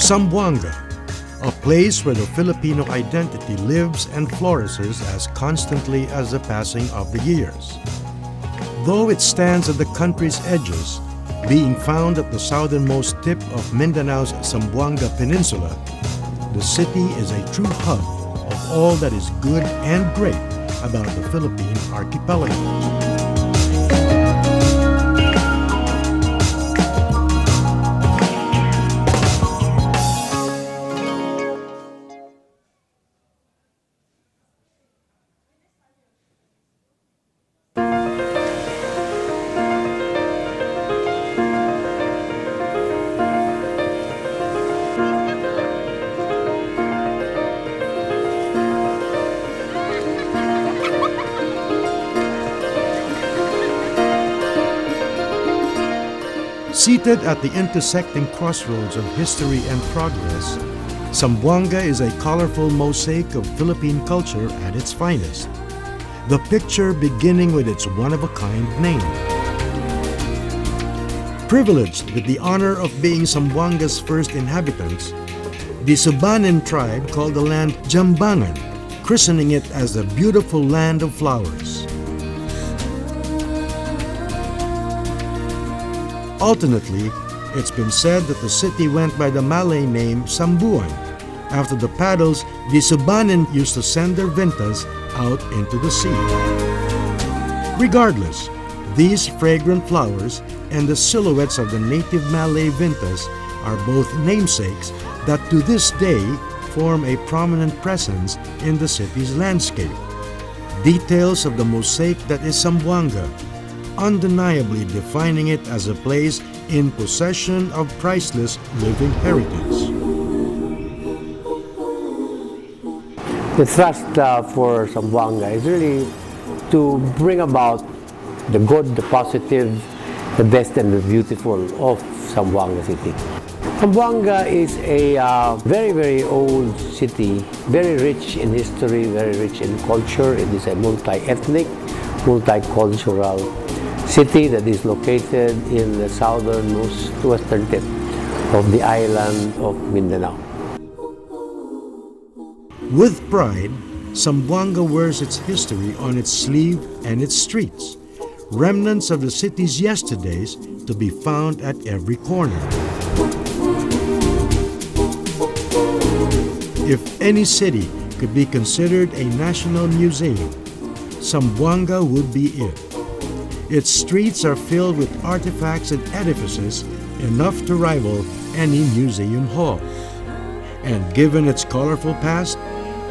Zamboanga, a place where the Filipino identity lives and flourishes as constantly as the passing of the years. Though it stands at the country's edges, being found at the southernmost tip of Mindanao's Zamboanga Peninsula, the city is a true hub of all that is good and great about the Philippine archipelago. Seated at the intersecting crossroads of history and progress, Zamboanga is a colorful mosaic of Philippine culture at its finest. The picture beginning with its one-of-a-kind name. Privileged with the honor of being Zamboanga's first inhabitants, the Subanen tribe called the land Zamboangan, christening it as the beautiful land of flowers. Alternately, it's been said that the city went by the Malay name Sambuan, after the paddles the Subanen used to send their vintas out into the sea. Regardless, these fragrant flowers and the silhouettes of the native Malay vintas are both namesakes that to this day form a prominent presence in the city's landscape. Details of the mosaic that is Zamboanga, undeniably defining it as a place in possession of priceless living heritage. The thrust for Zamboanga is really to bring about the good, the positive, the best and the beautiful of Zamboanga City. Zamboanga is a very, very old city, very rich in history, very rich in culture. It is a multi-ethnic, multicultural city that is located in the southernmost western tip of the island of Mindanao. With pride, Zamboanga wears its history on its sleeve and its streets, remnants of the city's yesterdays to be found at every corner. If any city could be considered a national museum, Zamboanga would be it. Its streets are filled with artifacts and edifices enough to rival any museum hall. And given its colorful past,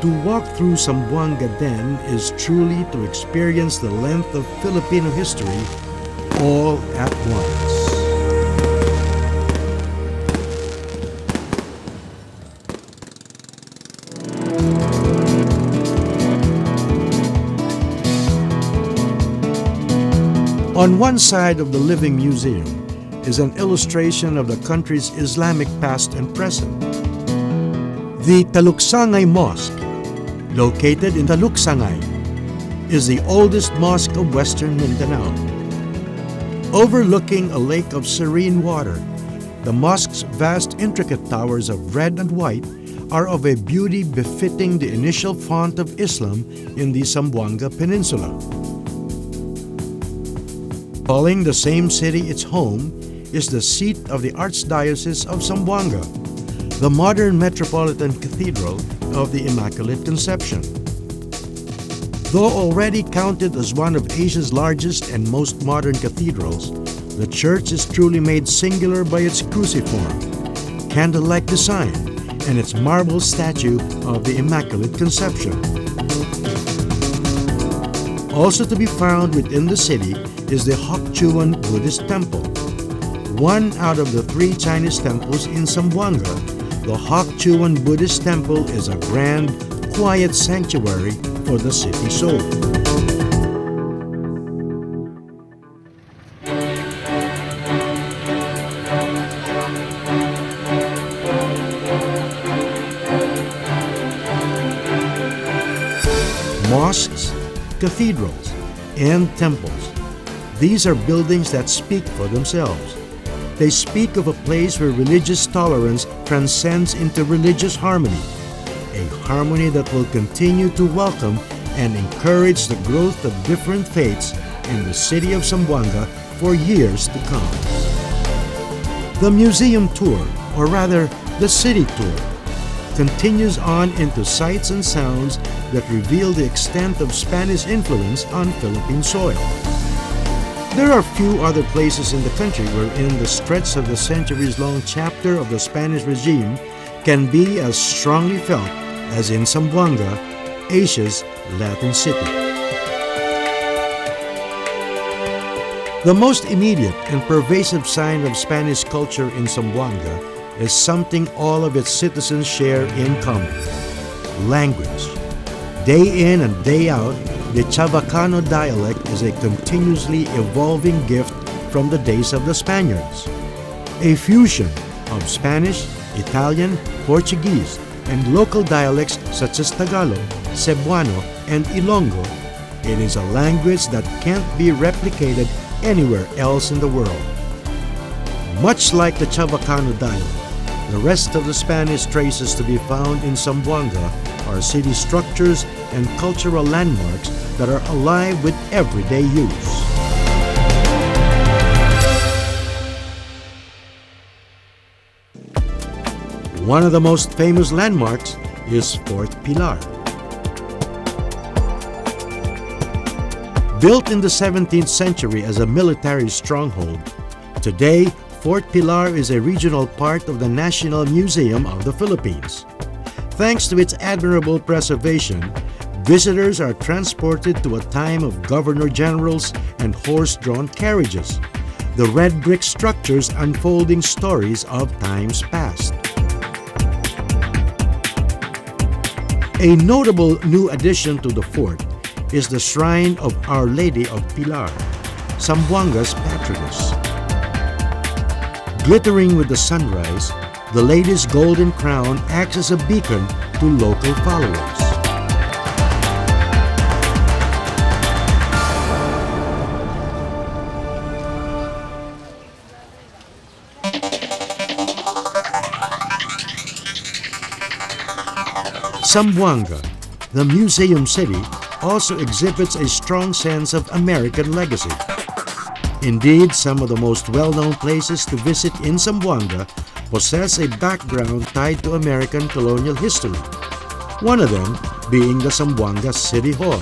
to walk through Zamboanga then is truly to experience the length of Filipino history all at once. On one side of the Living Museum is an illustration of the country's Islamic past and present. The Taluksangay Mosque, located in Taluksangay, is the oldest mosque of Western Mindanao. Overlooking a lake of serene water, the mosque's vast intricate towers of red and white are of a beauty befitting the initial font of Islam in the Zamboanga Peninsula. Calling the same city its home is the seat of the Archdiocese of Zamboanga, the modern Metropolitan Cathedral of the Immaculate Conception. Though already counted as one of Asia's largest and most modern cathedrals, the church is truly made singular by its cruciform, candle-like design, and its marble statue of the Immaculate Conception. Also to be found within the city is the Hokchuan Buddhist Temple. One out of the 3 Chinese temples in Zamboanga, the Hokchuan Buddhist Temple is a grand, quiet sanctuary for the city soul. Mosques, cathedrals, and temples. These are buildings that speak for themselves. they speak of a place where religious tolerance transcends into religious harmony, a harmony that will continue to welcome and encourage the growth of different faiths in the city of Zamboanga for years to come. The museum tour, or rather the city tour, continues on into sights and sounds that reveal the extent of Spanish influence on Philippine soil. There are few other places in the country wherein the stretch of the centuries-long chapter of the Spanish regime can be as strongly felt as in Zamboanga, Asia's Latin city. The most immediate and pervasive sign of Spanish culture in Zamboanga is something all of its citizens share in common: language. Day in and day out, the Chavacano dialect is a continuously evolving gift from the days of the Spaniards. A fusion of Spanish, Italian, Portuguese, and local dialects such as Tagalog, Cebuano, and Ilonggo, it is a language that can't be replicated anywhere else in the world. Much like the Chavacano dialect, the rest of the Spanish traces to be found in Zamboanga are city structures and cultural landmarks that are alive with everyday use. One of the most famous landmarks is Fort Pilar. Built in the 17th century as a military stronghold, today Fort Pilar is a regional part of the National Museum of the Philippines. Thanks to its admirable preservation, visitors are transported to a time of governor-generals and horse-drawn carriages, the red brick structures unfolding stories of times past. A notable new addition to the fort is the Shrine of Our Lady of Pilar, Zamboanga's patroness. Glittering with the sunrise, the lady's golden crown acts as a beacon to local followers. Zamboanga, the museum city, also exhibits a strong sense of American legacy. Indeed, some of the most well-known places to visit in Zamboanga possess a background tied to American colonial history, one of them being the Zamboanga City Hall.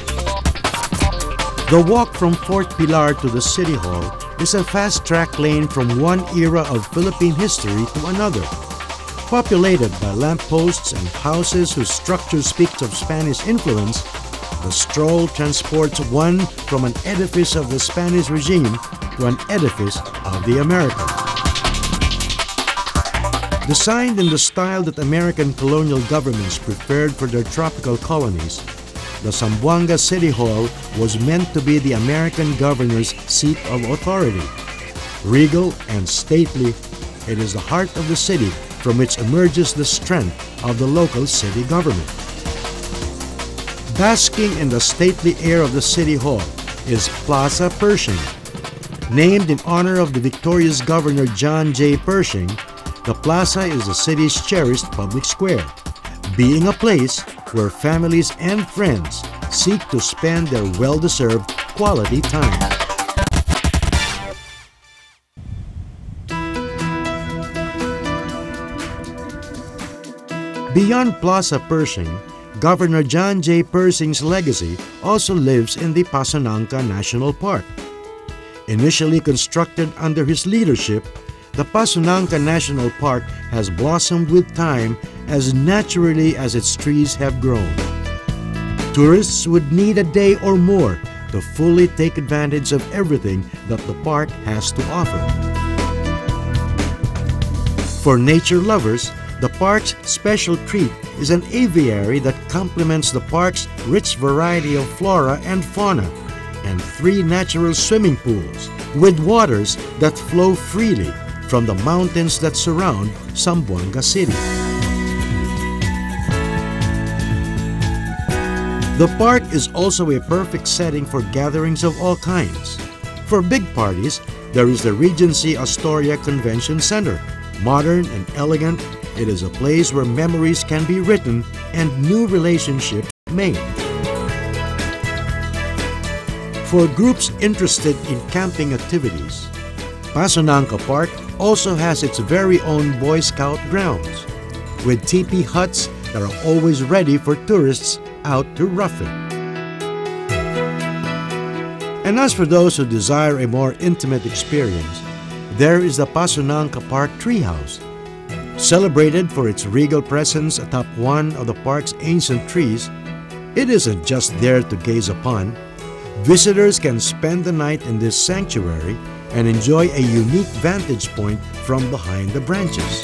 The walk from Fort Pilar to the City Hall is a fast-track lane from one era of Philippine history to another. Populated by lampposts and houses whose structure speaks of Spanish influence, the stroll transports one from an edifice of the Spanish regime to an edifice of the Americans. Designed in the style that American colonial governments preferred for their tropical colonies, the Zamboanga City Hall was meant to be the American governor's seat of authority. Regal and stately, it is the heart of the city from which emerges the strength of the local city government. Basking in the stately air of the City Hall is Plaza Pershing. Named in honor of the victorious Governor John J. Pershing, the plaza is the city's cherished public square, being a place where families and friends seek to spend their well-deserved quality time. Beyond Plaza Pershing, Governor John J. Pershing's legacy also lives in the Pisanka National Park. Initially constructed under his leadership, the Pisanka National Park has blossomed with time as naturally as its trees have grown. Tourists would need a day or more to fully take advantage of everything that the park has to offer. For nature lovers, the park's special treat is an aviary that complements the park's rich variety of flora and fauna, and 3 natural swimming pools with waters that flow freely from the mountains that surround Zamboanga City. The park is also a perfect setting for gatherings of all kinds. For big parties, There is the Regency Astoria Convention Center. Modern and elegant, it is a place where memories can be written and new relationships made. For groups interested in camping activities, Pisanka Park also has its very own Boy Scout grounds, with teepee huts that are always ready for tourists out to rough it. And as for those who desire a more intimate experience, there is the Pisanka Park Treehouse. Celebrated for its regal presence atop one of the park's ancient trees, it isn't just there to gaze upon. Visitors can spend the night in this sanctuary and enjoy a unique vantage point from behind the branches.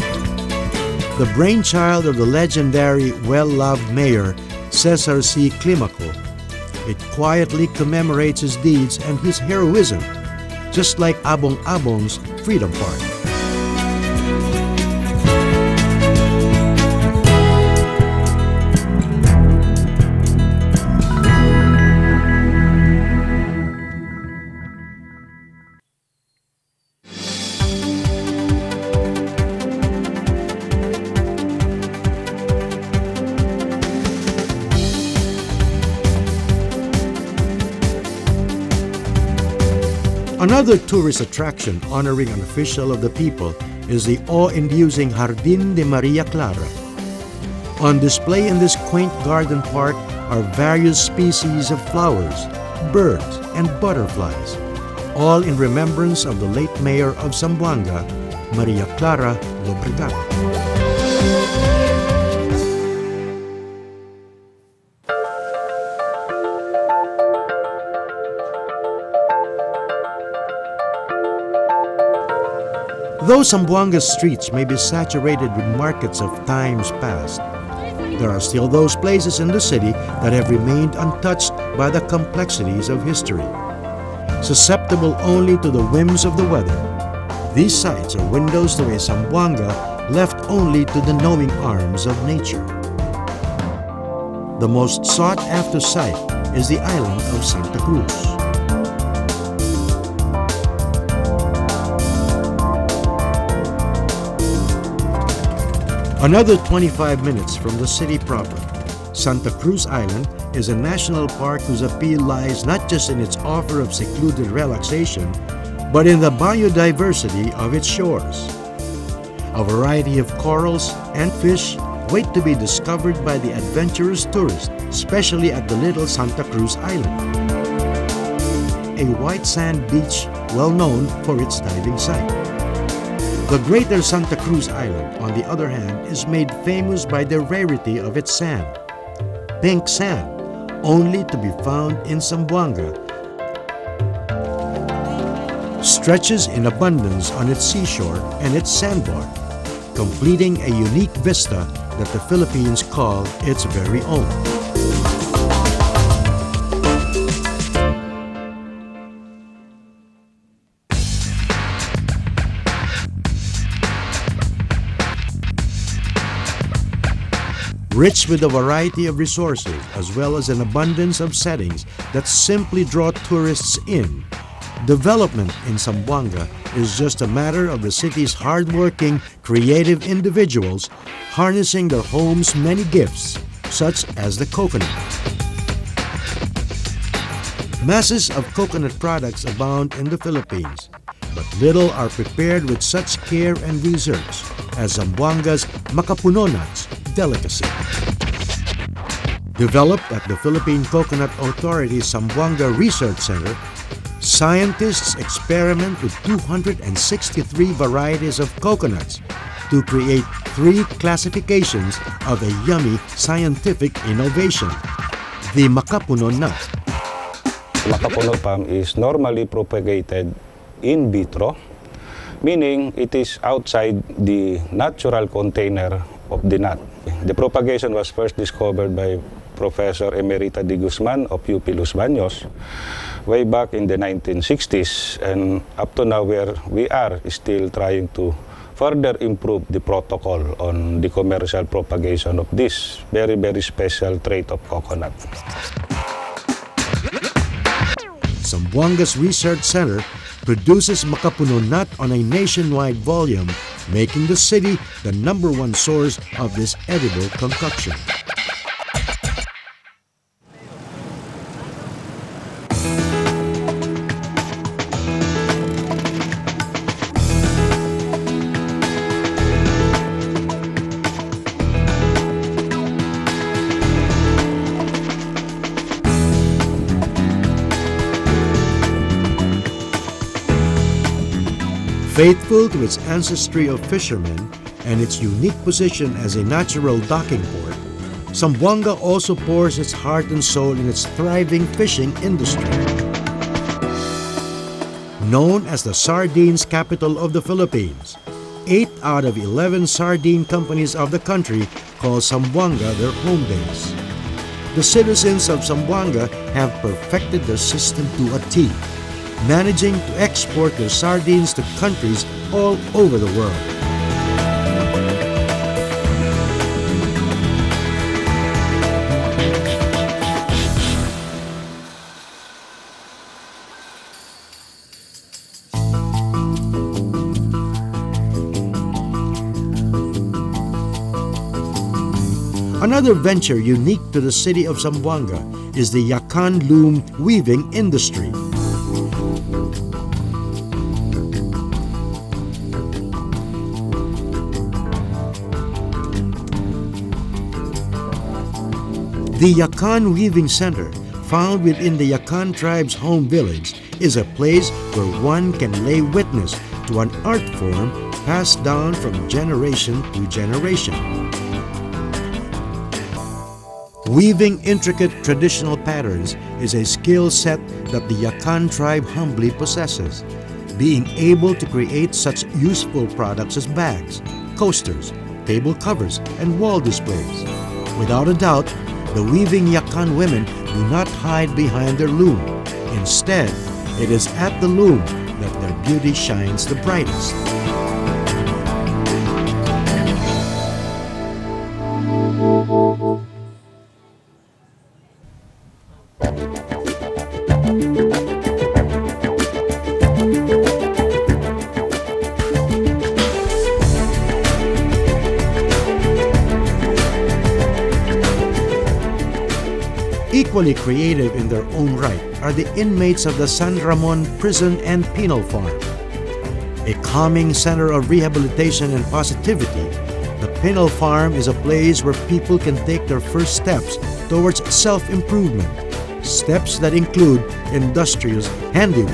The brainchild of the legendary, well-loved mayor, Cesar C. Climaco, it quietly commemorates his deeds and his heroism, just like Abong Abong's Freedom Park. Another tourist attraction honoring an official of the people is the awe-inducing Jardín de María Clara. On display in this quaint garden park are various species of flowers, birds, and butterflies, all in remembrance of the late mayor of Zamboanga, Maria Clara Lobregat. Though Zamboanga's streets may be saturated with markets of times past, there are still those places in the city that have remained untouched by the complexities of history. Susceptible only to the whims of the weather, these sites are windows to a Zamboanga left only to the knowing arms of nature. The most sought-after site is the island of Santa Cruz. Another 25 minutes from the city proper, Santa Cruz Island is a national park whose appeal lies not just in its offer of secluded relaxation, but in the biodiversity of its shores. A variety of corals and fish wait to be discovered by the adventurous tourist, especially at the little Santa Cruz Island, a white sand beach well known for its diving site. The greater Santa Cruz Island, on the other hand, is made famous by the rarity of its sand. Pink sand, only to be found in Zamboanga, stretches in abundance on its seashore and its sandbar, completing a unique vista that the Philippines call its very own. Rich with a variety of resources as well as an abundance of settings that simply draw tourists in, development in Zamboanga is just a matter of the city's hardworking, creative individuals harnessing their home's many gifts, such as the coconut. Masses of coconut products abound in the Philippines, but little are prepared with such care and research as Zamboanga's Makapuu Luna's delicacy. Developed at the Philippine Coconut Authority's Zamboanga Research Center, scientists experiment with 263 varieties of coconuts to create 3 classifications of a yummy scientific innovation, the Makapuu Luna. Makapuu palm is normally propagated in vitro, meaning it is outside the natural container of the nut. The propagation was first discovered by Professor Emerita de Guzman of UP Los Baños way back in the 1960s, and up to now where we are still trying to further improve the protocol on the commercial propagation of this very, very special trait of coconut. Zamboanga's Research Center produces Makapuu nut on a nationwide volume, making the city the #1 source of this edible concoction. Faithful to its ancestry of fishermen and its unique position as a natural docking port, Zamboanga also pours its heart and soul in its thriving fishing industry. Known as the sardines capital of the Philippines, 8 out of 11 sardine companies of the country call Zamboanga their home base. The citizens of Zamboanga have perfected the system to a T, managing to export their sardines to countries all over the world. Another venture unique to the city of Zamboanga is the yakan loom weaving industry. The Yakan Weaving Center, found within the Yakan tribe's home village, is a place where one can lay witness to an art form passed down from generation to generation. Weaving intricate traditional patterns is a skill set that the Yakan tribe humbly possesses, being able to create such useful products as bags, coasters, table covers, and wall displays. Without a doubt, the weaving Yakan women do not hide behind their loom. Instead, it is at the loom that their beauty shines the brightest. Equally creative in their own right are the inmates of the San Ramon Prison and Penal Farm. A calming center of rehabilitation and positivity, the Penal Farm is a place where people can take their first steps towards self-improvement, steps that include industrious handiwork.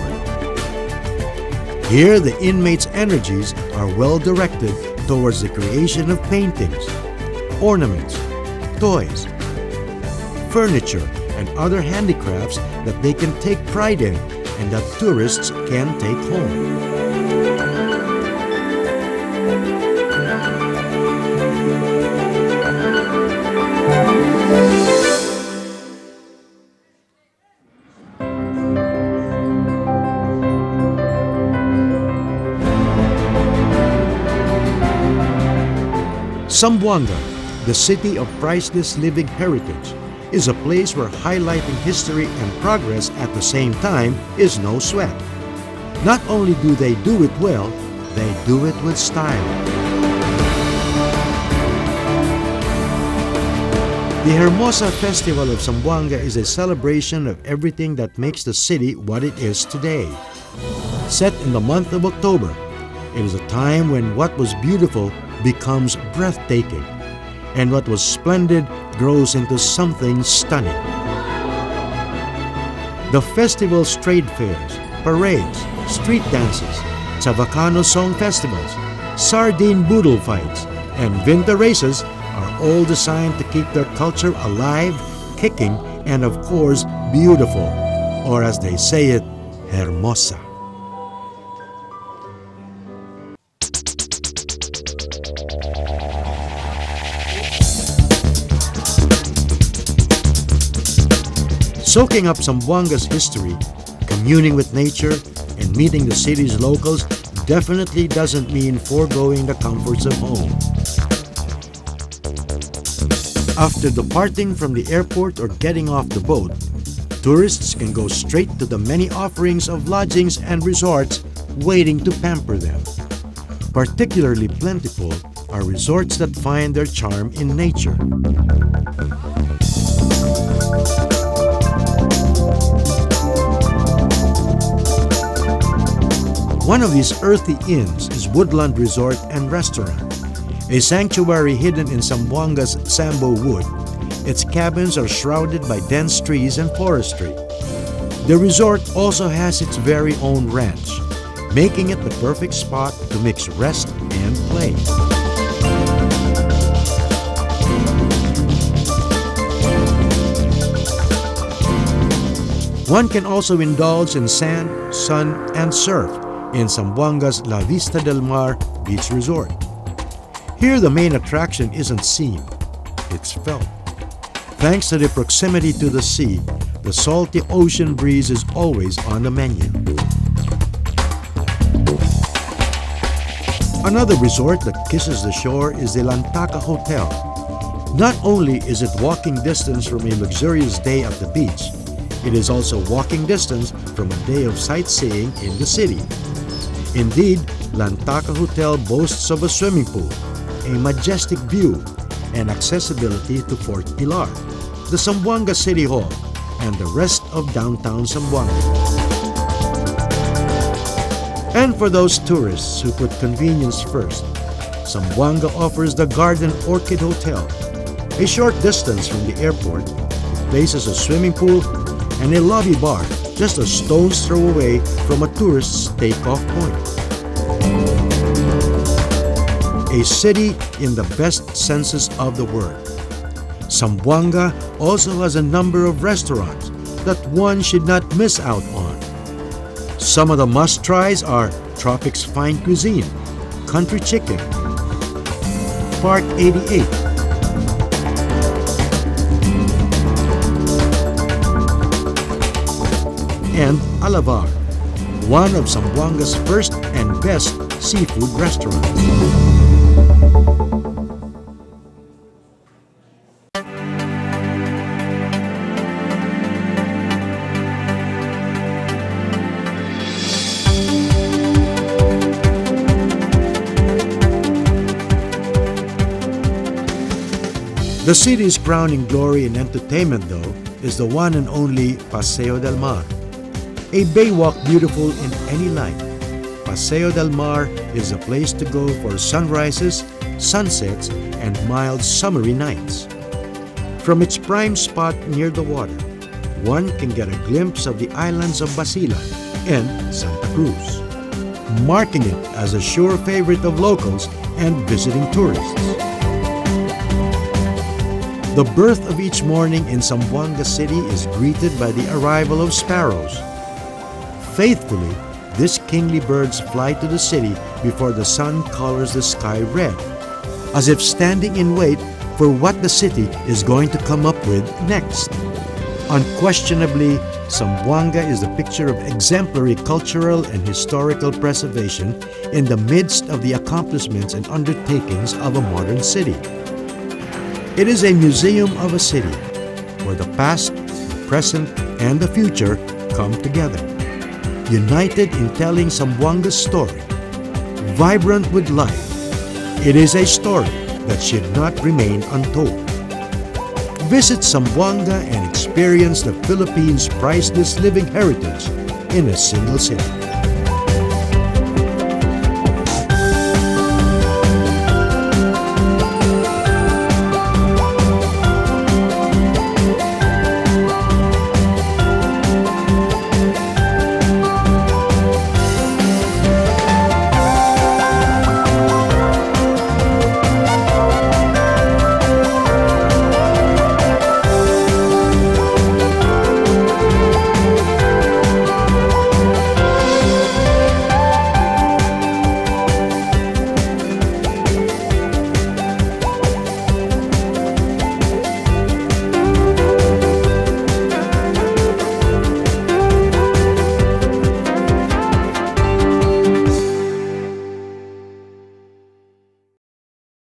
Here, the inmates' energies are well directed towards the creation of paintings, ornaments, toys, furniture, and other handicrafts that they can take pride in and that tourists can take home. Zamboanga, the city of priceless living heritage, is a place where highlighting history and progress at the same time is no sweat. Not only do they do it well, they do it with style. The Hermosa Festival of Zamboanga is a celebration of everything that makes the city what it is today. Set in the month of October, it is a time when what was beautiful becomes breathtaking, and what was splendid grows into something stunning. The festival's trade fairs, parades, street dances, Chavacano song festivals, sardine boodle fights, and winter races are all designed to keep their culture alive, kicking, and of course, beautiful, or as they say it, hermosa. Soaking up Zamboanga's history, communing with nature, and meeting the city's locals definitely doesn't mean foregoing the comforts of home. After departing from the airport or getting off the boat, Tourists can go straight to the many offerings of lodgings and resorts waiting to pamper them. Particularly plentiful are resorts that find their charm in nature. One of these earthy inns is Woodland Resort and Restaurant, a sanctuary hidden in Zamboanga's Sambo Wood. Its cabins are shrouded by dense trees and forestry. The resort also has its very own ranch, making it the perfect spot to mix rest and play. One can also indulge in sand, sun, and surf in Zamboanga's La Vista del Mar Beach Resort. Here the main attraction isn't seen, it's felt. Thanks to the proximity to the sea, the salty ocean breeze is always on the menu. Another resort that kisses the shore is the Lantaka Hotel. Not only is it walking distance from a luxurious day at the beach, it is also walking distance from a day of sightseeing in the city. Indeed, Lantaka Hotel boasts of a swimming pool, a majestic view, and accessibility to Fort Pilar, the Zamboanga City Hall, and the rest of downtown Zamboanga. And for those tourists who put convenience first, Zamboanga offers the Garden Orchid Hotel, a short distance from the airport. It places a swimming pool and a lobby bar just a stone's throw away from a tourist's takeoff point. A city in the best senses of the word. Zamboanga also has a number of restaurants that one should not miss out on. Some of the must-tries are Tropics Fine Cuisine, Country Chicken, Park 88, and Alavar, one of Zamboanga's first and best seafood restaurants. The city's crowning glory in entertainment, though, is the one and only Paseo del Mar, a baywalk beautiful in any light. Paseo del Mar is a place to go for sunrises, sunsets, and mild summery nights. From its prime spot near the water, one can get a glimpse of the islands of Basilan and Santa Cruz, marking it as a sure favorite of locals and visiting tourists. The birth of each morning in Zamboanga City is greeted by the arrival of sparrows. Faithfully, these kingly birds fly to the city before the sun colors the sky red, as if standing in wait for what the city is going to come up with next. Unquestionably, Zamboanga is the picture of exemplary cultural and historical preservation in the midst of the accomplishments and undertakings of a modern city. It is a museum of a city where the past, the present, and the future come together, united in telling Zamboanga's story. Vibrant with life, it is a story that should not remain untold. Visit Zamboanga and experience the Philippines' priceless living heritage in a single city.